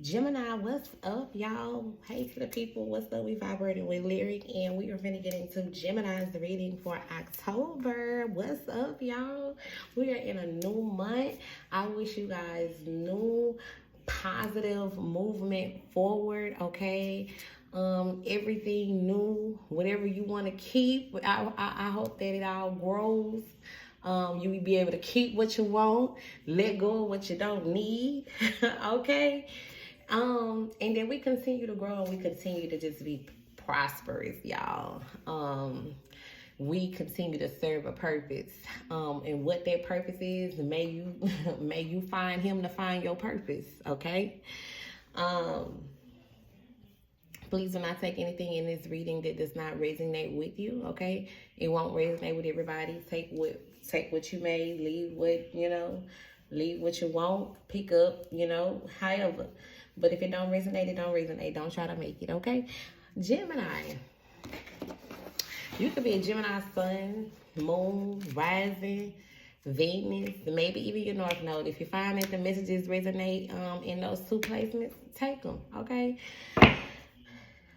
Gemini, what's up, y'all? Hey to the people, what's up? We vibrating with Lyric, and we are finna get into Gemini's reading for October. What's up, y'all? We are in a new month. I wish you guys new positive movement forward, okay? Everything new, whatever you want to keep. I hope that it all grows. You will be able to keep what you want, let go of what you don't need, okay? And then we continue to grow and we continue to just be prosperous, y'all. We continue to serve a purpose. And what that purpose is, may you may you find him to find your purpose, okay? Please do not take anything in this reading that does not resonate with you, okay? It won't resonate with everybody. Take what you may, leave what you won't, pick up, however. But if it don't resonate, it don't resonate. Don't try to make it, okay? Gemini. You could be a Gemini sun, moon, rising, Venus, maybe even your North Node. If you find that the messages resonate in those two placements, take them, okay?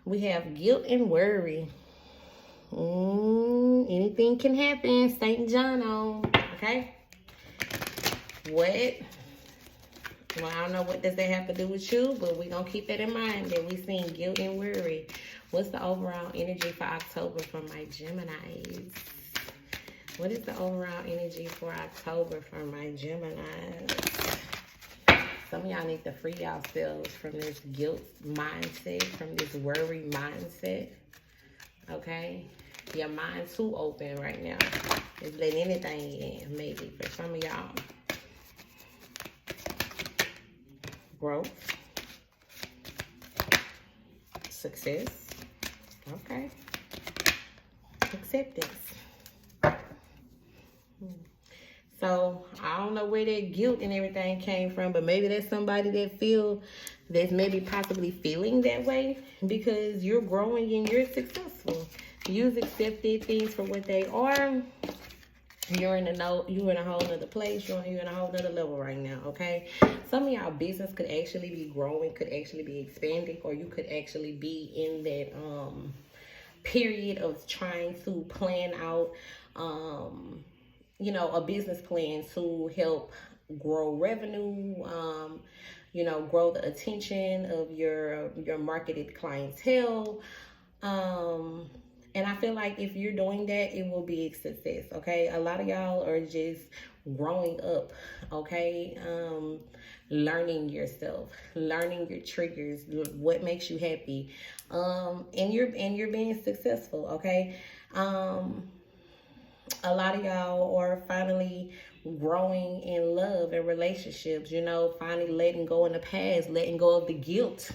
We have guilt and worry. Anything can happen. St. John on, okay? What? Well, I don't know what does that have to do with you, but we're going to keep that in mind that we're seeing guilt and worry. What's the overall energy for October for my Geminis? What is the overall energy for October for my Geminis? Some of y'all need to free yourselves from this guilt mindset, from this worry mindset, okay? Your mind too open right now. It's letting anything in, maybe, for some of y'all. Growth, success, okay, acceptance. So I don't know where that guilt and everything came from, but maybe that's somebody that's maybe possibly feeling that way because you're growing and you're successful. You've accepted things for what they are. You're in a whole nother place. You're in a whole nother level right now, okay? Some of y'all business could actually be growing, could actually be expanding, or you could actually be in that period of trying to plan out, a business plan to help grow revenue, grow the attention of your marketed clientele. And I feel like if you're doing that, it will be a success, okay? A lot of y'all are just growing up, okay? Learning yourself, learning your triggers, what makes you happy. And you're being successful, okay? A lot of y'all are finally growing in love and relationships, finally letting go in the past, letting go of the guilt,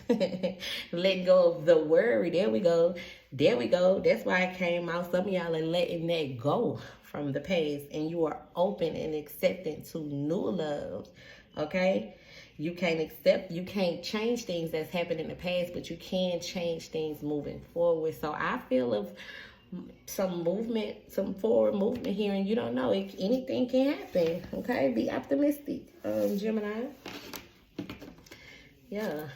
letting go of the worry. There we go. That's why it came out. Some of y'all are letting that go from the past, and you are open and accepting to new love, okay? You can't change things that's happened in the past, but you can change things moving forward. So I feel of some forward movement here, and you don't know, anything can happen, okay? Be optimistic, Gemini. Yeah.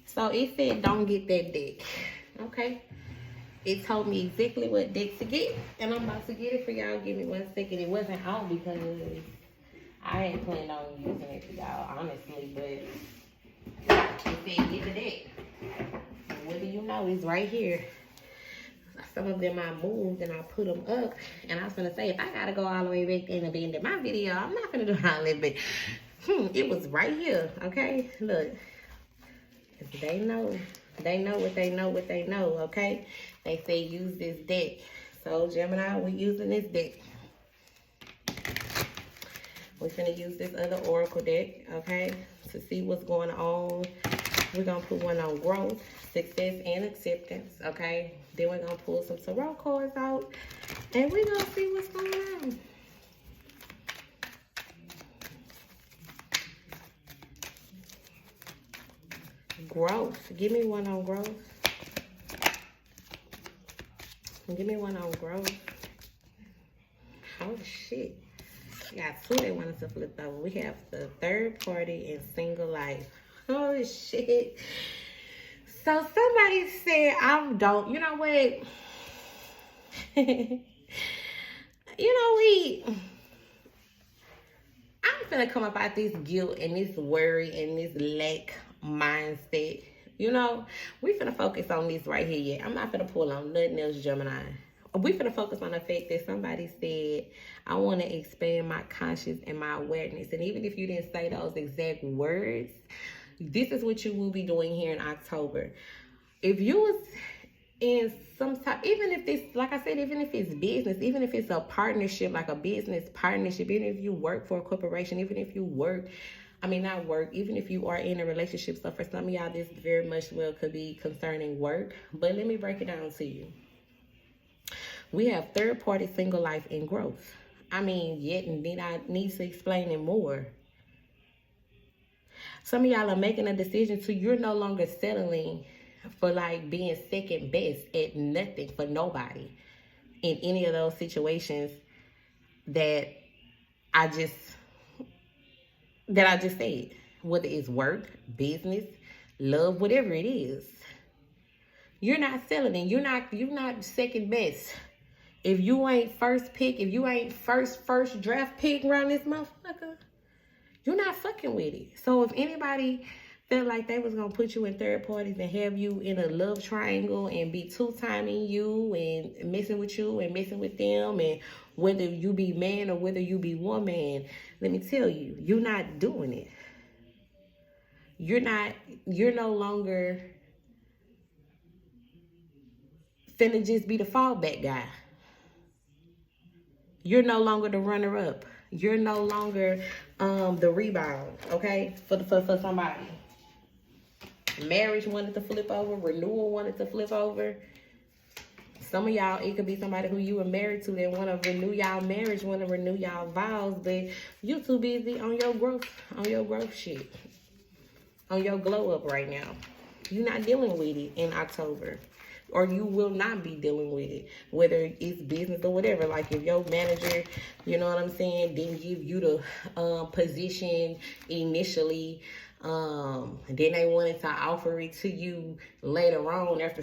So it said don't get that deck, okay? It told me exactly what deck to get, and I'm about to get it for y'all. Give me 1 second. It wasn't out because I ain't planned on using it for y'all, honestly, but it said get the deck. What do you know? It's right here. Some of them I moved and I put them up. And I was going to say, if I got to go all the way back in the end of my video, I'm not going to do all that. But it was right here, okay? Look. They know what they know, okay? They say use this deck. So, Gemini, we're using this deck. We're going to use this other oracle deck, okay? To see what's going on. We're going to put one on growth, success, and acceptance, okay? Then we're going to pull some tarot cards out, and we're going to see what's going on. Growth. Give me one on growth. Give me one on growth. Oh, shit. We got two they want us to flip over. We have the third party and single life. Oh shit. So somebody said I don't. You know what? We. I'm finna come up out this guilt and this worry and this lack mindset. We finna focus on this right here. Yeah, I'm not finna pull on nothing else, Gemini. We finna focus on the fact that somebody said, I want to expand my conscious and my awareness. And even if you didn't say those exact words, this is what you will be doing here in October. If you was in some type, even if it's, like I said, even if it's business, even if it's a partnership, like a business partnership, even if you work for a corporation, even if you not work, even if you are in a relationship. So for some of y'all, this very much well could be concerning work. But let me break it down to you. We have third party, single life, and growth. Yet I need to explain it more. Some of y'all are making a decision you're no longer settling for like being second best at nothing for nobody in any of those situations that I just said, whether it's work, business, love, whatever it is. You're not settling. You're not second best. If you ain't first pick, if you ain't first draft pick around this motherfucker, you're not fucking with it. So if anybody felt like they was gonna put you in third parties and have you in a love triangle and be two-timing you and messing with you and messing with them, and whether you be man or whether you be woman, let me tell you, you're not doing it. You're no longer finna just be the fallback guy. You're no longer the runner-up. You're no longer the rebound, okay? For somebody. Marriage wanted to flip over. Renewal wanted to flip over. Some of y'all, it could be somebody who you were married to that want to renew y'all marriage, want to renew y'all vows, but you too busy on your growth shit, on your glow up right now. You're not dealing with it in October. Or you will not be dealing with it, whether it's business or whatever. Like if your manager, you know what I'm saying, didn't give you the position initially, then they wanted to offer it to you later on after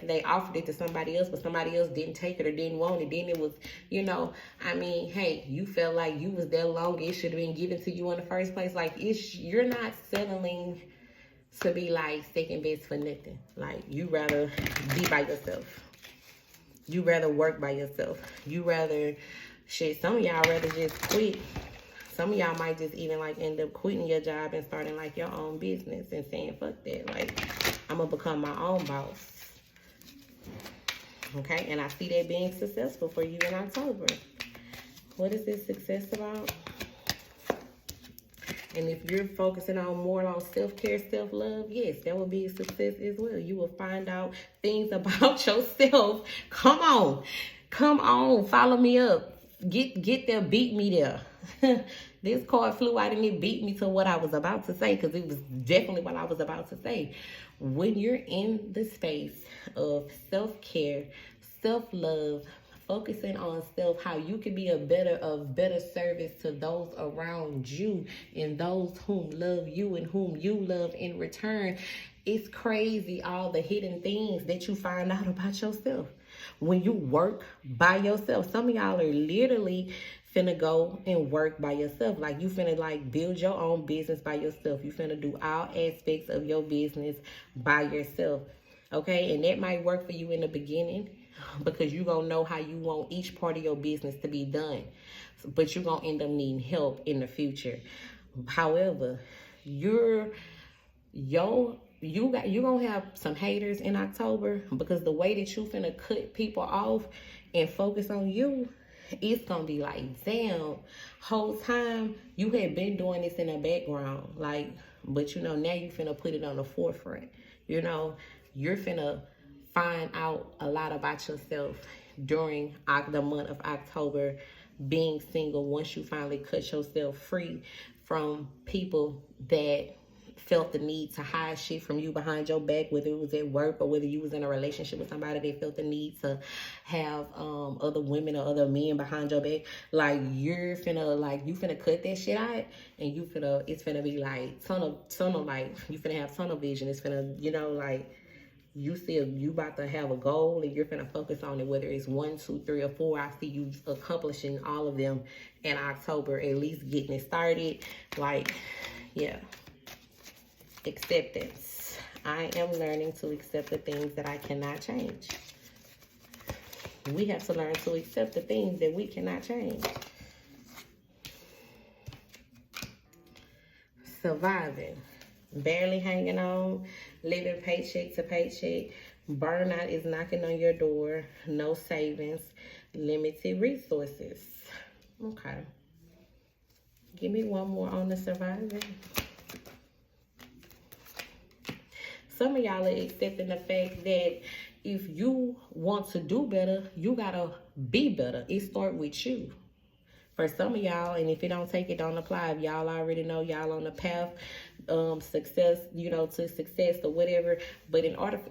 they offered it to somebody else, but somebody else didn't take it or didn't want it. Then it was, hey, you felt like you was there long, it should have been given to you in the first place. Like you're not settling to be like second best for nothing. Like you rather be by yourself. You rather work by yourself. You rather some of y'all rather just quit. Some of y'all might just even like end up quitting your job and starting like your own business and saying, fuck that. Like I'm gonna become my own boss. Okay, and I see that being successful for you in October. What is this success about? And if you're focusing more on self-care, self-love, yes, that will be a success as well. You will find out things about yourself. Come on, follow me up. Get there, beat me there. This card flew out and it beat me to what I was about to say, because it was definitely what I was about to say. When you're in the space of self-care, self-love, focusing on self, how you can be of better service to those around you and those whom love you and whom you love in return. It's crazy all the hidden things that you find out about yourself when you work by yourself. Some of y'all are literally finna go and work by yourself. Like you finna like build your own business by yourself. You finna do all aspects of your business by yourself. Okay, and that might work for you in the beginning, because you're going to know how you want each part of your business to be done. But you're going to end up needing help in the future. However, you're going to have some haters in October, because the way that you finna cut people off and focus on you, it's going to be like, damn, whole time you had been doing this in the background. Like, but now you finna put it on the forefront. You're finna find out a lot about yourself during the month of October, being single, once you finally cut yourself free from people that felt the need to hide shit from you behind your back, whether it was at work or whether you was in a relationship with somebody that felt the need to have other women or other men behind your back, like you finna cut that shit out, and it's finna be like tunnel, like you finna have tunnel vision. It's finna, like, you about to have a goal and you're gonna focus on it, whether it's 1, 2, 3, or 4. I see you accomplishing all of them in October, at least getting it started. Like, yeah. Acceptance. I am learning to accept the things that I cannot change. We have to learn to accept the things that we cannot change. Surviving. Barely hanging on. Living paycheck to paycheck. Burnout is knocking on your door. No savings. Limited resources. Okay. Give me one more on the surviving. Some of y'all are accepting the fact that if you want to do better, you gotta be better. It starts with you. For some of y'all, and if it don't take it, don't apply. If y'all already know y'all on the path, success, to success or whatever. But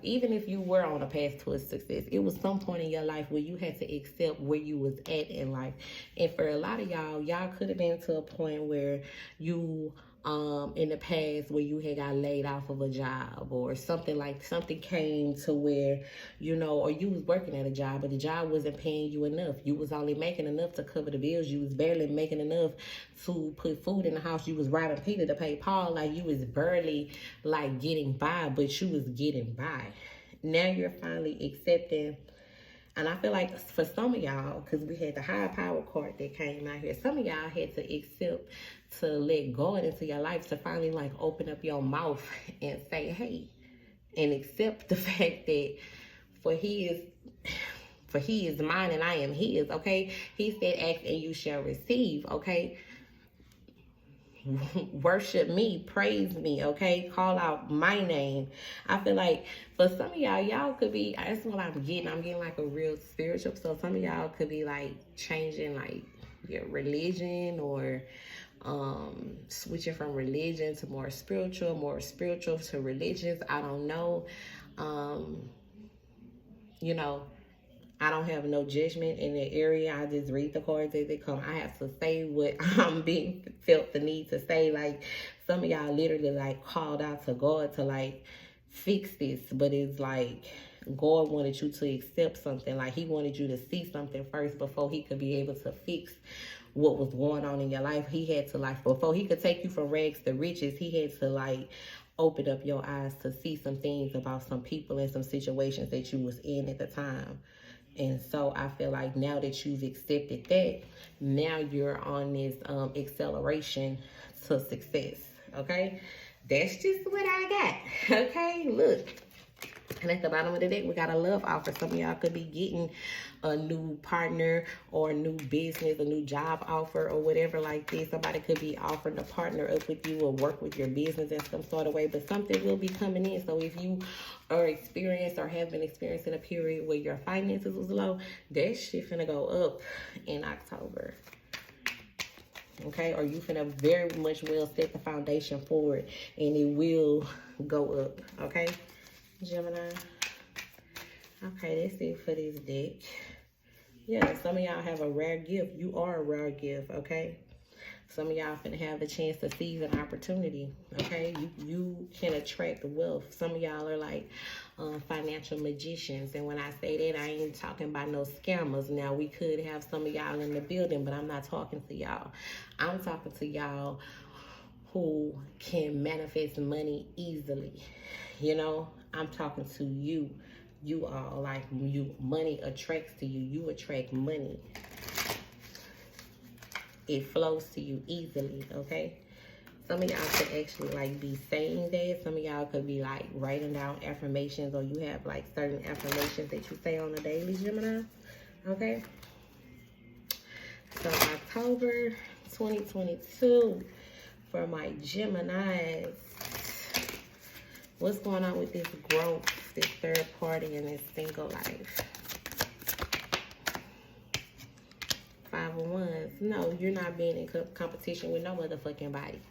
even if you were on a path to a success, it was some point in your life where you had to accept where you was at in life. And for a lot of y'all could have been to a point where you in the past where you had got laid off of a job or something came to where, or you was working at a job, but the job wasn't paying you enough. You was only making enough to cover the bills. You was barely making enough to put food in the house. You was robbing Peter to pay Paul. Like, you was barely like getting by, but you was getting by. Now you're finally accepting. And I feel like for some of y'all, because we had the high power card that came out here, some of y'all had to accept to let God into your life, to finally like open up your mouth and say, hey, and accept the fact that for he is mine and I am his, okay? He said, ask and you shall receive, okay? Worship me, praise me, okay? Call out my name. I feel like for some of y'all could be, that's what I'm getting like a real spiritual. So some of y'all could be like changing like your religion, or switching from religion to more spiritual to religious. I don't know. I don't have no judgment in the area. I just read the cards as they come. I have to say what I'm being felt the need to say. Like, some of y'all literally like called out to God to like fix this, but it's like God wanted you to accept something. Like, he wanted you to see something first before he could be able to fix what was going on in your life. He had to like, before he could take you from rags to riches, he had to like open up your eyes to see some things about some people and some situations that you was in at the time. And so I feel like now that you've accepted that, now you're on this acceleration to success, okay? That's just what I got, okay? Look, and at the bottom of the deck, we got a love offer. Some of y'all could be getting a new partner or a new business, a new job offer or whatever like this. Somebody could be offering to partner up with you or work with your business in some sort of way, but something will be coming in. So if you are experienced or have been experiencing a period where your finances was low, that shit finna go up in October. Okay, or you finna very much well set the foundation for it, and it will go up, okay? Gemini. Okay, that's it for this deck. Yeah, some of y'all have a rare gift. You are a rare gift, okay? Some of y'all finna have the chance to seize an opportunity, okay? You can attract wealth. Some of y'all are like financial magicians. And when I say that, I ain't talking about no scammers. Now, we could have some of y'all in the building, but I'm not talking to y'all. I'm talking to y'all who can manifest money easily. I'm talking to you. You all, like, money attracts to you. You attract money. It flows to you easily, okay? Some of y'all could actually like be saying that. Some of y'all could be like writing down affirmations, or you have like certain affirmations that you say on a daily, Gemini, okay? So October 2022 for my Geminis. What's going on with this growth, this third party, and this single life? 5 of Wands. No, you're not being in competition with no motherfucking body.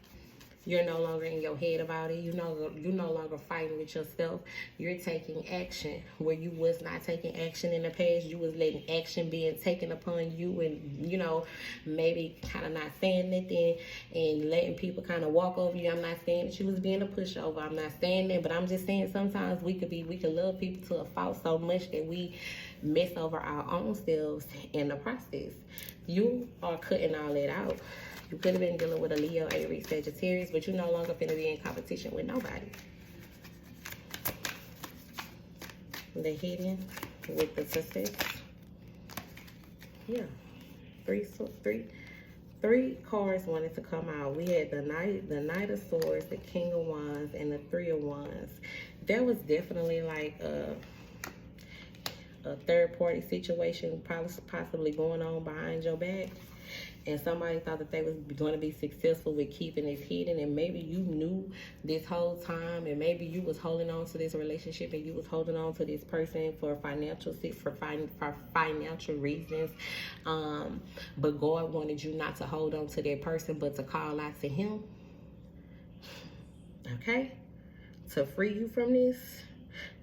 You're no longer in your head about it. You're no longer fighting with yourself. You're taking action where you was not taking action in the past. You was letting action being taken upon you, and maybe kind of not saying nothing and letting people kind of walk over you. I'm not saying that you was being a pushover. I'm not saying that, but I'm just saying sometimes we could love people to a fault so much that we mess over our own selves in the process. You are cutting all that out. You could have been dealing with a Leo, Aries, Sagittarius, but you're no longer going to be in competition with nobody. The hidden with the success. Yeah. Three cards wanted to come out. We had the Knight of Swords, the King of Wands, and the Three of Wands. There was definitely like a third-party situation possibly going on behind your back. And somebody thought that they was going to be successful with keeping it hidden, and maybe you knew this whole time, and maybe you was holding on to this relationship, and you was holding on to this person for financial reasons. But God wanted you not to hold on to that person, but to call out to Him. Okay, to free you from this.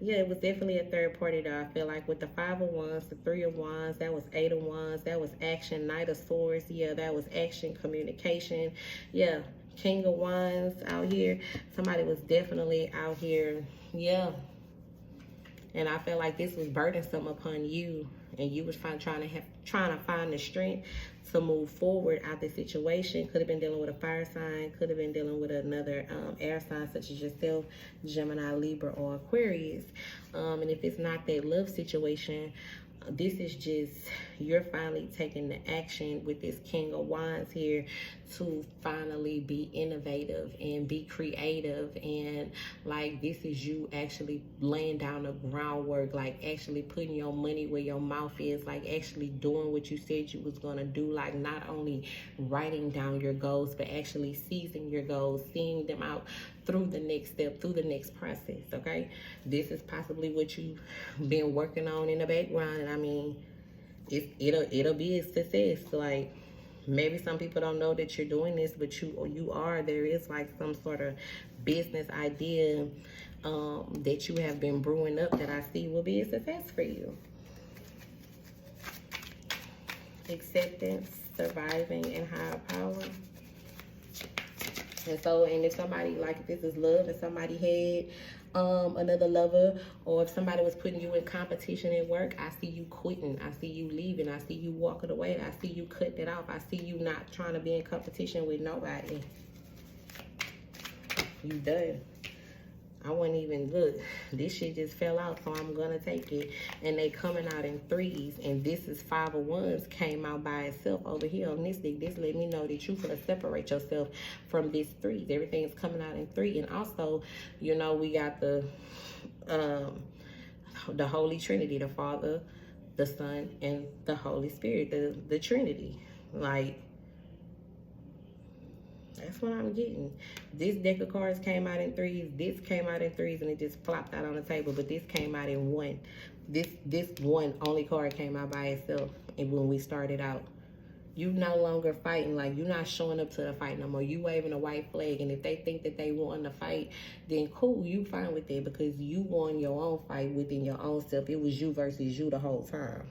Yeah, it was definitely a third party though. I feel like with the Five of Wands, the Three of Wands, that was Eight of Wands, that was action. Knight of Swords, yeah, that was action, communication. Yeah, King of Wands out here. Somebody was definitely out here, yeah. And I feel like this was burdensome upon you, and you was trying to find the strength to move forward out the situation. Could have been dealing with a fire sign, could have been dealing with another air sign such as yourself, Gemini, Libra, or Aquarius. And if it's not that love situation, this is just you're finally taking the action with this King of Wands here to finally be innovative and be creative, and like this is you actually laying down the groundwork, like actually putting your money where your mouth is, like actually doing what you said you was going to do, like not only writing down your goals but actually seizing your goals, seeing them out through the next step, through the next process. Okay, this is possibly what you've been working on in the background, and I mean it'll be a success. Like maybe some people don't know that you're doing this, but you are. There is like some sort of business idea that you have been brewing up that I see will be a success for you. Acceptance, surviving, and higher power. And so, and if somebody, like if this is love and somebody had another lover, or if somebody was putting you in competition at work, I see you quitting, I see you leaving, I see you walking away, I see you cutting it off, I see you not trying to be in competition with nobody. You done. I wouldn't even look. This shit just fell out, so I'm gonna take it. And they coming out in threes, and this is Five of Wands came out by itself over here on this deck. This let me know that you're gonna separate yourself from this threes. Everything's coming out in three, and also, you know, we got the Holy Trinity, the Father, the Son, and the Holy Spirit, the Trinity. Like, that's what I'm getting. This deck of cards came out in threes. This came out in threes, and it just flopped out on the table. But this came out in one. This one only card came out by itself. And when we started out, you no longer fighting. Like, you're not showing up to the fight no more. You waving a white flag. And if they think that they won the fight, then cool, you fine with it, because you won your own fight within your own self. It was you versus you the whole time.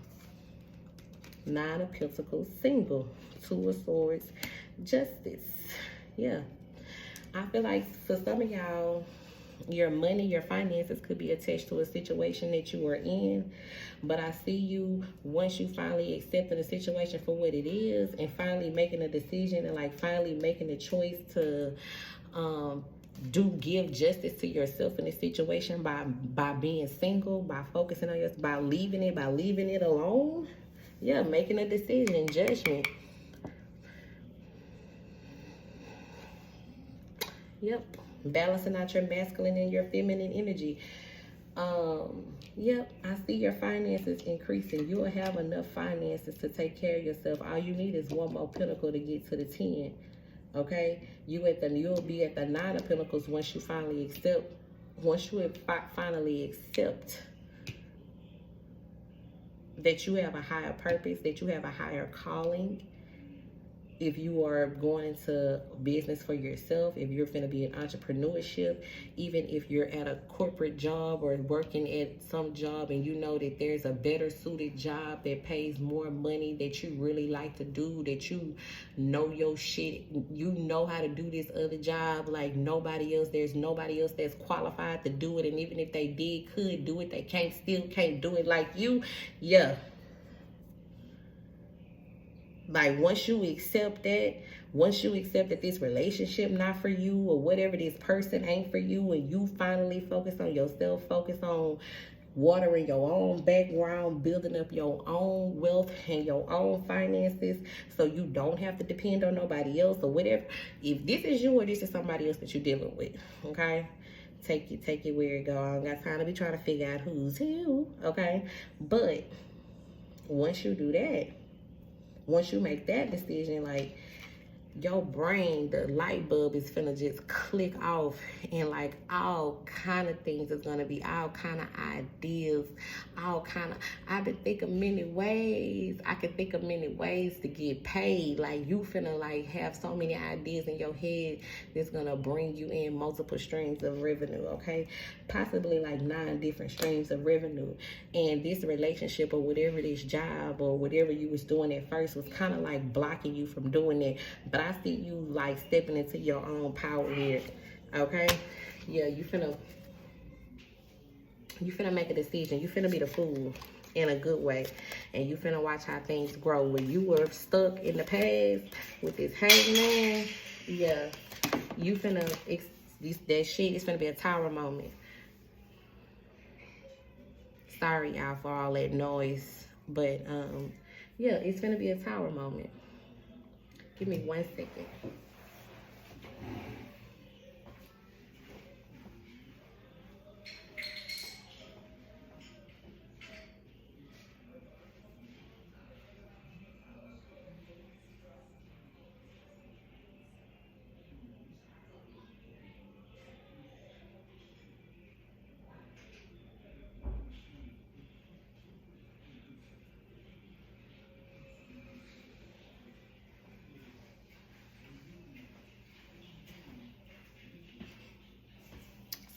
Nine of Pentacles, single. Two of Swords, Justice. Yeah, I feel like for some of y'all, your money, your finances could be attached to a situation that you are in. But I see you, once you finally accepting the situation for what it is, and finally making a decision, and like finally making a choice to give justice to yourself in this situation by being single, by focusing on yourself, by leaving it alone. Yeah, making a decision and judgment. Yep, balancing out your masculine and your feminine energy. Yep, I see your finances increasing. You'll have enough finances to take care of yourself. All you need is one more pentacle to get to the 10. Okay, you'll be at the 9 of Pentacles once you finally accept. Once you finally accept that you have a higher purpose, that you have a higher calling, if you are going into business for yourself, if you're going to be in entrepreneurship, even if you're at a corporate job or working at some job and you know that there's a better suited job that pays more money that you really like to do, that you know your shit, you know how to do this other job like nobody else, there's nobody else that's qualified to do it, and even if they could do it, they can't do it like you. Yeah, like once you accept that, once you accept that this relationship not for you, or whatever, this person ain't for you, and you finally focus on yourself, focus on watering your own background, building up your own wealth and your own finances, so you don't have to depend on nobody else or whatever. If this is you or this is somebody else that you're dealing with, okay? Take it where it go. I don't got time to be trying to figure out who's who, okay? But once you do that, once you make that decision, like, your brain, the light bulb is finna just click off, and like all kind of things is gonna be, all kind of ideas, all kind of, I can think of many ways to get paid. Like, you finna like have so many ideas in your head that's gonna bring you in multiple streams of revenue, okay? Possibly like 9 different streams of revenue. And this relationship or whatever, this job or whatever you was doing at first, was kind of like blocking you from doing it. But I see you like stepping into your own power here, okay? Yeah, you finna make a decision. You finna be the fool in a good way, and you finna watch how things grow. When you were stuck in the past with this hangman, yeah, you finna that shit is finna be a tower moment. Sorry y'all for all that noise, but yeah, it's gonna be a tower moment. Give me 1 second.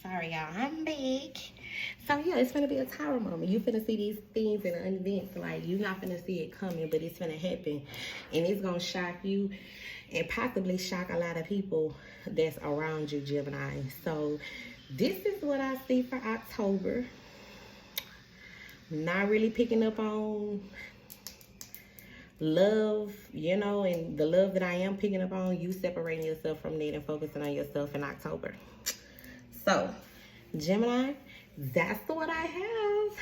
Sorry, y'all. I'm back. So, yeah, it's going to be a tower moment. You finna see these things in an event. Like, you're not finna see it coming, but it's finna happen. And it's going to shock you and possibly shock a lot of people that's around you, Gemini. So, this is what I see for October. Not really picking up on love, you know, and the love that I am picking up on, you separating yourself from that and focusing on yourself in October. So, Gemini, that's what I have.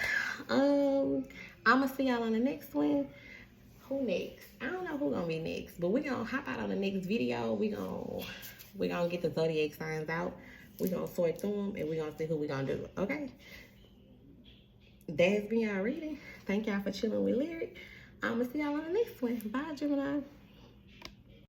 I'm gonna see y'all on the next one. Who next? I don't know who gonna be next, but we gonna hop out on the next video. We gonna get the zodiac signs out. We gonna sort through them, and we gonna see who we gonna do. Okay. That's been y'all reading. Thank y'all for chilling with Lyric. I'm gonna see y'all on the next one. Bye, Gemini.